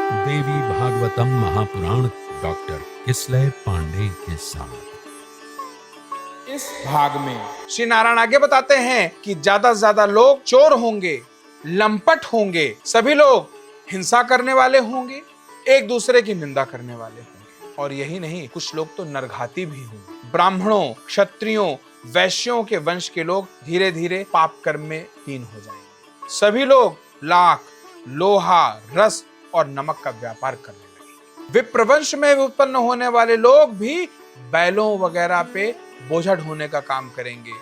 देवी Bhagavatam Mahapuran doctor Kislay Pandey के साथ। इस भाग में श्री नारायण आगे बताते हैं कि ज्यादा से ज्यादा लोग चोर होंगे, लंपट होंगे, सभी लोग हिंसा करने वाले होंगे, एक दूसरे की निंदा करने वाले होंगे, और यही नहीं, कुछ लोग तो नरघाती भी होंगे। ब्राह्मणों, क्षत्रियों, वैश्यों के वंश के लोग धीरे धीरे पाप कर्म में लीन हो जाएंगे। सभी लोग लाख, लोहा, रस और नमक का व्यापार करने लगे। विप्रवंश में उत्पन्न होने वाले लोग भी बैलों वगैरह पे बोझा ढोने का काम करेंगे,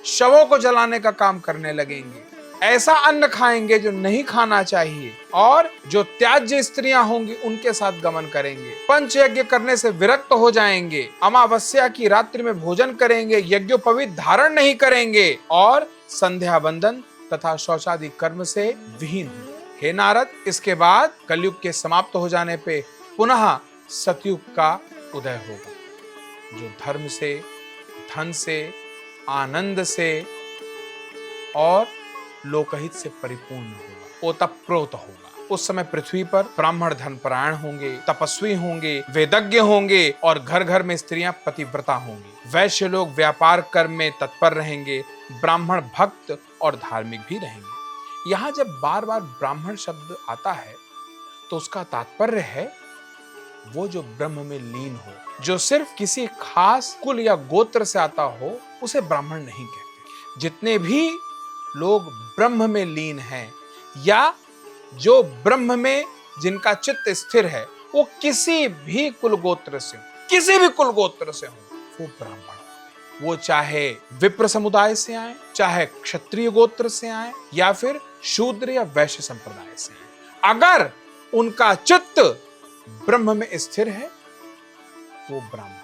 शवों को जलाने का काम करने लगेंगे, ऐसा अन्न खाएंगे जो नहीं खाना चाहिए, और जो त्याज्य स्त्रियां होंगी उनके साथ गमन करेंगे, पंच यज्ञ करने से विरक्त हो जाएंगे, अमावस्या की रात्रि में भोजन करेंगे, यज्ञोपवीत धारण नहीं करेंगे, और संध्या बंदन तथा शौचादि कर्म से विहीन होंगे। हे नारद, इसके बाद कलयुग के समाप्त हो जाने पे पुनः सतयुग का उदय होगा, जो धर्म से, धन से, आनंद से और लोकहित से परिपूर्ण होगा, ओतप्रोत होगा। उस समय पृथ्वी पर ब्राह्मण धर्मपरायण होंगे, तपस्वी होंगे, वेदज्ञ होंगे, और घर घर में स्त्रियां पतिव्रता होंगी। वैश्य लोग व्यापार कर्म में तत्पर रहेंगे, ब्राह्मण भक्त और धार्मिक भी रहेंगे। यहाँ जब बार बार ब्राह्मण शब्द आता है तो उसका तात्पर्य है वो जो ब्रह्म में लीन हो, जो सिर्फ किसी खास कुल या गोत्र से आता हो, उसे ब्राह्मण नहीं कहते। जितने भी लोग ब्रह्म में लीन हैं, या जो ब्रह्म में जिनका चित्त स्थिर है, वो किसी भी कुल गोत्र से हो, वो ब्राह्मण। वो चाहे विप्र समुदाय से आए, चाहे क्षत्रिय गोत्र से आए, या फिर शूद्र या वैश्य संप्रदाय से आए, अगर उनका चित्त ब्रह्म में स्थिर है, वो ब्राह्मण है।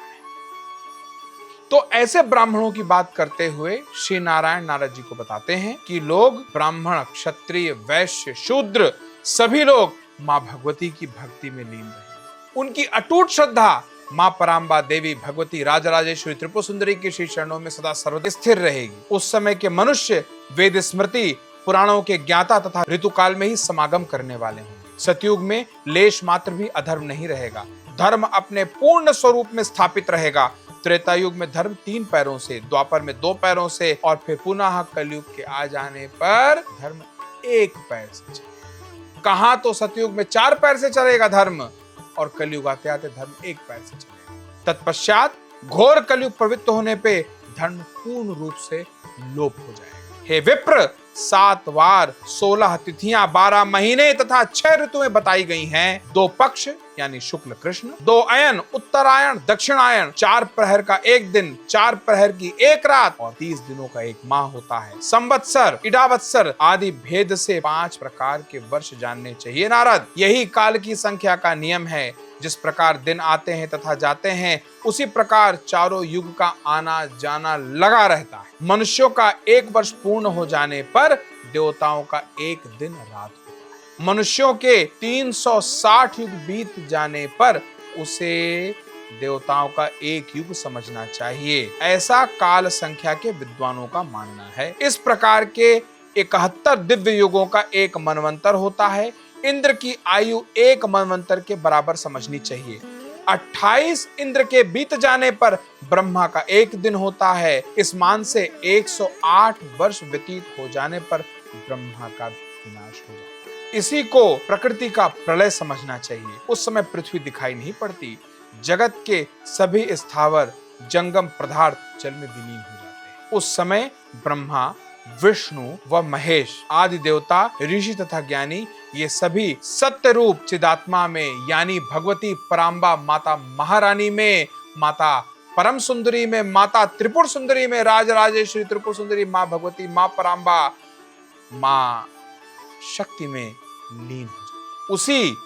तो ऐसे ब्राह्मणों की बात करते हुए श्री नारायण नारद जी को बताते हैं कि लोग ब्राह्मण, क्षत्रिय, वैश्य, शूद्र सभी लोग मां भगवती की भक्ति में लीन रहेंगे। उनकी अटूट श्रद्धा मां पराम्बा देवी भगवती राजराजेश्वरी त्रिपुर सुंदरी के श्री चरणों में सदा सर्वदा स्थिर रहेगी। उस समय के मनुष्य वेद स्मृति, पुराणों के ज्ञाता तथा ऋतुकाल में ही समागम करने वाले होंगे। सतयुग में लेश मात्र भी अधर्म नहीं रहेगा, धर्म अपने पूर्ण स्वरूप में स्थापित रहेगा। त्रेता युग में धर्म 3 पैरों से, द्वापर में 2 पैरों से, और फिर पुनः कलयुग के आ जाने पर धर्म 1 पैर से चलेगा। कहां तो सतयुग में 4 पैर से चलेगा धर्म, और कलयुग आते आते धर्म 1 पैर से चलेगा। तत्पश्चात घोर कलयुग प्रवृत्त होने पे धर्म पूर्ण रूप से लोप हो जाएगा। हे विप्र, 7 वार, 16 तिथियां, 12 महीने तथा 6 ऋतुएं बताई गई हैं। 2 पक्ष यानी शुक्ल कृष्ण, 2 अयन, उत्तरायण, दक्षिणायन, 4 प्रहर का 1 दिन, 4 प्रहर की 1 रात, और 30 दिनों का 1 माह होता है। संवत्सर, इडावत्सर आदि भेद से 5 प्रकार के वर्ष जानने चाहिए नारद। यही काल की संख्या का नियम है। जिस प्रकार दिन आते हैं तथा जाते हैं, उसी प्रकार चारों युग का आना जाना लगा रहता है। मनुष्यों का 1 वर्ष पूर्ण हो जाने पर देवताओं का 1 दिन रात होता है। मनुष्यों के 360 युग बीत जाने पर उसे देवताओं का 1 युग समझना चाहिए, ऐसा काल संख्या के विद्वानों का मानना है। इस प्रकार के 71 दिव्य युगों का 1 मनवंतर होता है। इंद्र की आयु 1 मनवंतर के बराबर समझनी चाहिए। 28 इंद्र के बीत जाने पर ब्रह्मा का 1 दिन होता है। इस मान से 108 वर्ष व्यतीत हो जाने पर ब्रह्मा का विनाश हो जाता है। इसी को प्रकृति का प्रलय समझना चाहिए। उस समय पृथ्वी दिखाई नहीं पड़ती, जगत के सभी स्थावर जंगम पदार्थ जल में विलीन हो जाते हैं। उस समय ब्रह्मा, विष्णु व महेश आदि देवता, ऋषि तथा ज्ञानी, ये सभी सत्य रूप चिदात्मा में, यानी भगवती पराम्बा माता महारानी में, माता परम सुंदरी में, माता त्रिपुर सुंदरी में, राजराजेश्वरी त्रिपुर सुंदरी, मां भगवती, मां पराम्बा, मां शक्ति में लीन हो जाती। उसी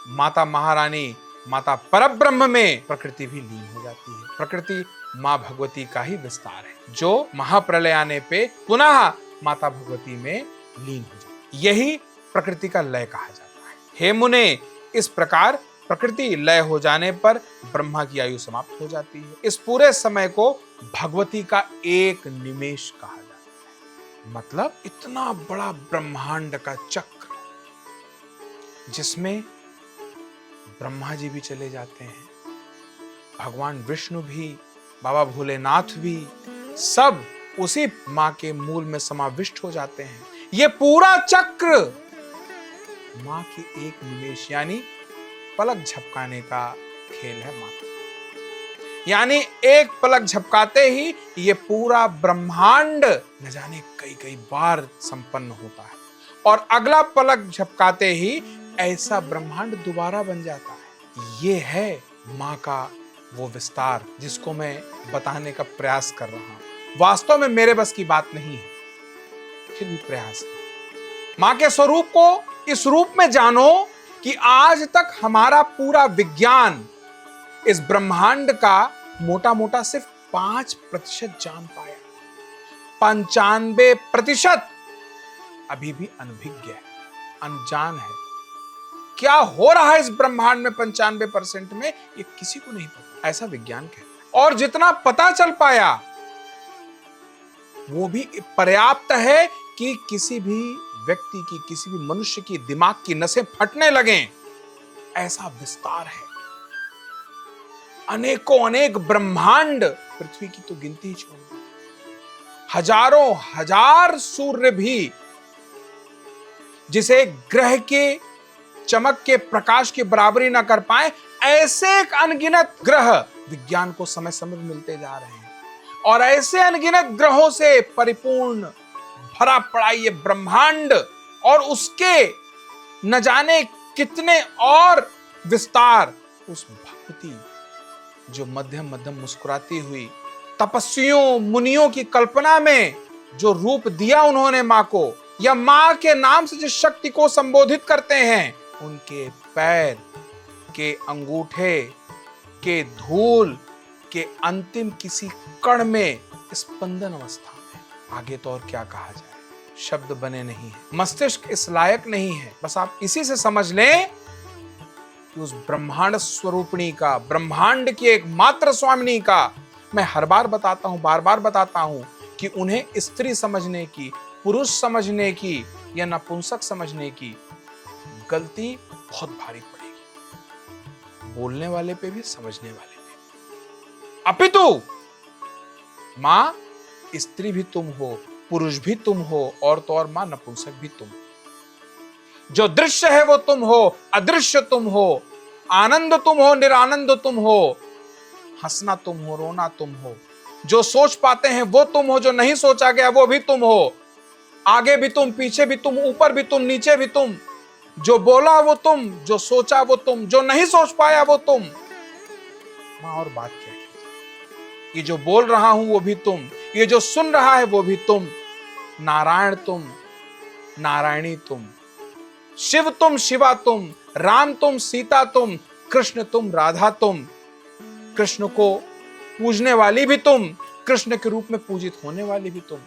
माता महारानी, माता परब्रह्म में प्रकृति भी लीन हो जाती है। प्रकृति मां भगवती का ही विस्तार है, जो महाप्रलय आने पे पुनः माता भगवती में लीन हो जाती है। यही प्रकृति का लय कहा जाता है। हे मुने, इस प्रकार प्रकृति लय हो जाने पर ब्रह्मा की आयु समाप्त हो जाती है। इस पूरे समय को भगवती का 1 निमेष कहा जाता है। मतलब इतना बड़ा ब्रह्मांड का चक्र जिसमें ब्रह्मा जी भी चले जाते हैं, भगवान विष्णु भी, बाबा भोलेनाथ भी, सब उसी मां के मूल में समाविष्ट हो जाते हैं। ये पूरा चक्र मां के एक निवेश यानी पलक झपकाने का खेल है मां। यानी एक पलक झपकाते ही ये पूरा ब्रह्मांड न जाने कई कई बार संपन्न होता है, और अगला पलक झपकाते ही ऐसा ब्रह्मांड दोबारा बन जाता है। ये है मां का वो विस्तार जिसको मैं बताने का प्रयास कर रहा हूं। वास्तव में मेरे बस की बात नहीं है, फिर भी प्रयास है। मां के स्वरूप को इस रूप में जानो कि आज तक हमारा पूरा विज्ञान इस ब्रह्मांड का मोटा मोटा सिर्फ 5% जान पाया। 95% अभी भी अनभिज्ञ है, अनजान है। क्या हो रहा है इस ब्रह्मांड में 95% में, ये किसी को नहीं पता, ऐसा विज्ञान कहता है। और जितना पता चल पाया वो भी पर्याप्त है कि किसी भी व्यक्ति की, किसी भी मनुष्य की दिमाग की नसें फटने लगें, ऐसा विस्तार है। अनेकों अनेक ब्रह्मांड, पृथ्वी की तो गिनती ही छोड़ दो। हजारों हजार सूर्य भी जिसे ग्रह के चमक के प्रकाश की बराबरी ना कर पाए, ऐसे एक अनगिनत ग्रह विज्ञान को समय समय पर मिलते जा रहे हैं। और ऐसे अनगिनत ग्रहों से परिपूर्ण भरा पड़ा ये ब्रह्मांड, और उसके न जाने कितने और विस्तार। उस भगवती जो मध्यम मध्यम मुस्कुराती हुई तपस्वियों मुनियों की कल्पना में जो रूप दिया उन्होंने मां को, या मां के नाम से जिस शक्ति को संबोधित करते हैं, उनके पैर के अंगूठे के धूल के अंतिम किसी कण में स्पंदन अवस्था में, आगे तो और क्या कहा जाए, शब्द बने नहीं है, मस्तिष्क इस लायक नहीं है। बस आप इसी से समझ लें कि उस ब्रह्मांड स्वरूपिणी का, ब्रह्मांड की एकमात्र स्वामिनी का, मैं हर बार बताता हूं, बार बार बताता हूं कि उन्हें स्त्री समझने की, पुरुष समझने की या नपुंसक समझने की गलती बहुत भारी पड़ेगी, बोलने वाले पे भी, समझने वाले पे। अपितु मां स्त्री भी तुम हो, पुरुष भी तुम हो, और तो और मां नपुंसक भी तुम हो। जो दृश्य है वो तुम हो, अदृश्य तुम हो, आनंद तुम हो, निरानंद तुम हो, हंसना तुम हो, रोना तुम हो, जो सोच पाते हैं वो तुम हो, जो नहीं सोचा गया वो भी तुम हो, आगे भी तुम, पीछे भी तुम, ऊपर भी तुम, नीचे भी तुम, जो बोला वो तुम, जो सोचा वो तुम, जो नहीं सोच पाया वो तुम। मां और बात क्या की, ये जो बोल रहा हूं वो भी तुम, ये जो सुन रहा है वो भी तुम, नारायण तुम, नारायणी तुम, शिव तुम, शिवा तुम, राम तुम, सीता तुम, कृष्ण तुम, राधा तुम, कृष्ण को पूजने वाली भी तुम, कृष्ण के रूप में पूजित होने वाली भी तुम।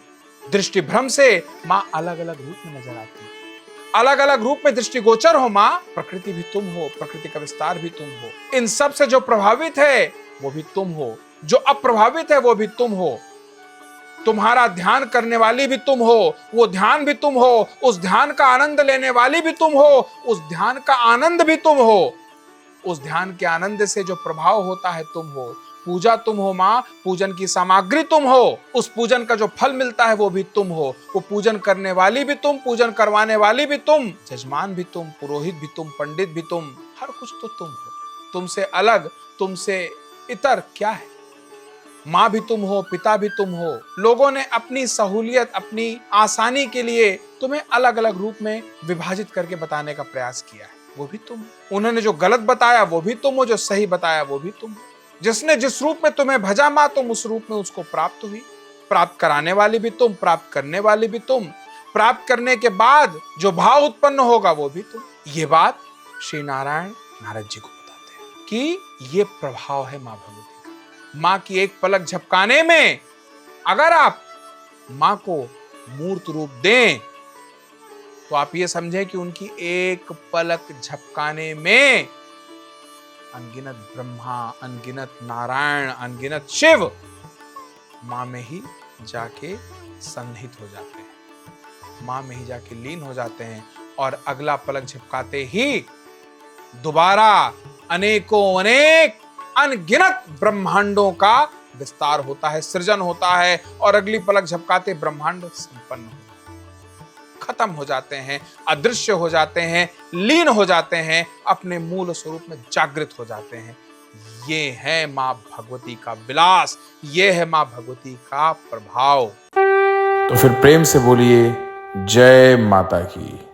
दृष्टि भ्रम से मां अलग अलग रूप में नजर आती है, अलग अलग रूप में दृष्टिगोचर हो मां। प्रकृति भी तुम हो, प्रकृति का विस्तार भी तुम हो, इन सब से जो प्रभावित है वो भी तुम हो, जो अप्रभावित है वो भी तुम हो। तुम्हारा ध्यान करने वाली भी तुम हो, वो ध्यान भी तुम हो, उस ध्यान का आनंद लेने वाली भी तुम हो, उस ध्यान का आनंद भी तुम हो, उस ध्यान के आनंद से जो प्रभाव होता है तुम हो। पूजा तुम हो मां, पूजन की सामग्री तुम हो, उस पूजन का जो फल मिलता है वो भी तुम हो, वो पूजन करने वाली भी तुम, पूजन करवाने वाली भी तुम, जजमान भी तुम, पुरोहित भी तुम, पंडित भी तुम, हर कुछ तो तुम हो। तुमसे अलग, तुमसे इतर क्या है? मां भी तुम हो, पिता भी तुम हो। लोगों ने अपनी सहूलियत, अपनी आसानी के लिए तुम्हें अलग अलग रूप में विभाजित करके बताने का प्रयास किया है, वो भी तुम। उन्होंने जो गलत बताया वो भी तुम हो, जो सही बताया वो भी तुम हो। जिसने जिस रूप में तुम्हें भजा मां, तुम उस रूप में उसको प्राप्त हुई। प्राप्त कराने वाली भी तुम, प्राप्त करने वाली भी तुम, प्राप्त करने के बाद जो भाव उत्पन्न होगा वो भी तुम। ये बात श्री नारायण नारद जी को बताते हैं कि ये प्रभाव है मां भगवती का। मां की एक पलक झपकाने में अगर आप मां को मूर्त रूप दें तो आप ये समझें कि उनकी एक पलक झपकाने में अनगिनत ब्रह्मा, अनगिनत नारायण, अनगिनत शिव मां में ही जाके सन्निहित हो जाते हैं, मां में ही जाके लीन हो जाते हैं। और अगला पलक झपकाते ही दोबारा अनेकों अनेक अनगिनत ब्रह्मांडों का विस्तार होता है, सृजन होता है और अगली पलक झपकाते ब्रह्मांड संपन्न हो जाते हैं, खत्म हो जाते हैं, अदृश्य हो जाते हैं, लीन हो जाते हैं, अपने मूल स्वरूप में जागृत हो जाते हैं। ये है मां भगवती का विलास, ये है मां भगवती का प्रभाव। तो फिर प्रेम से बोलिए जय माता की।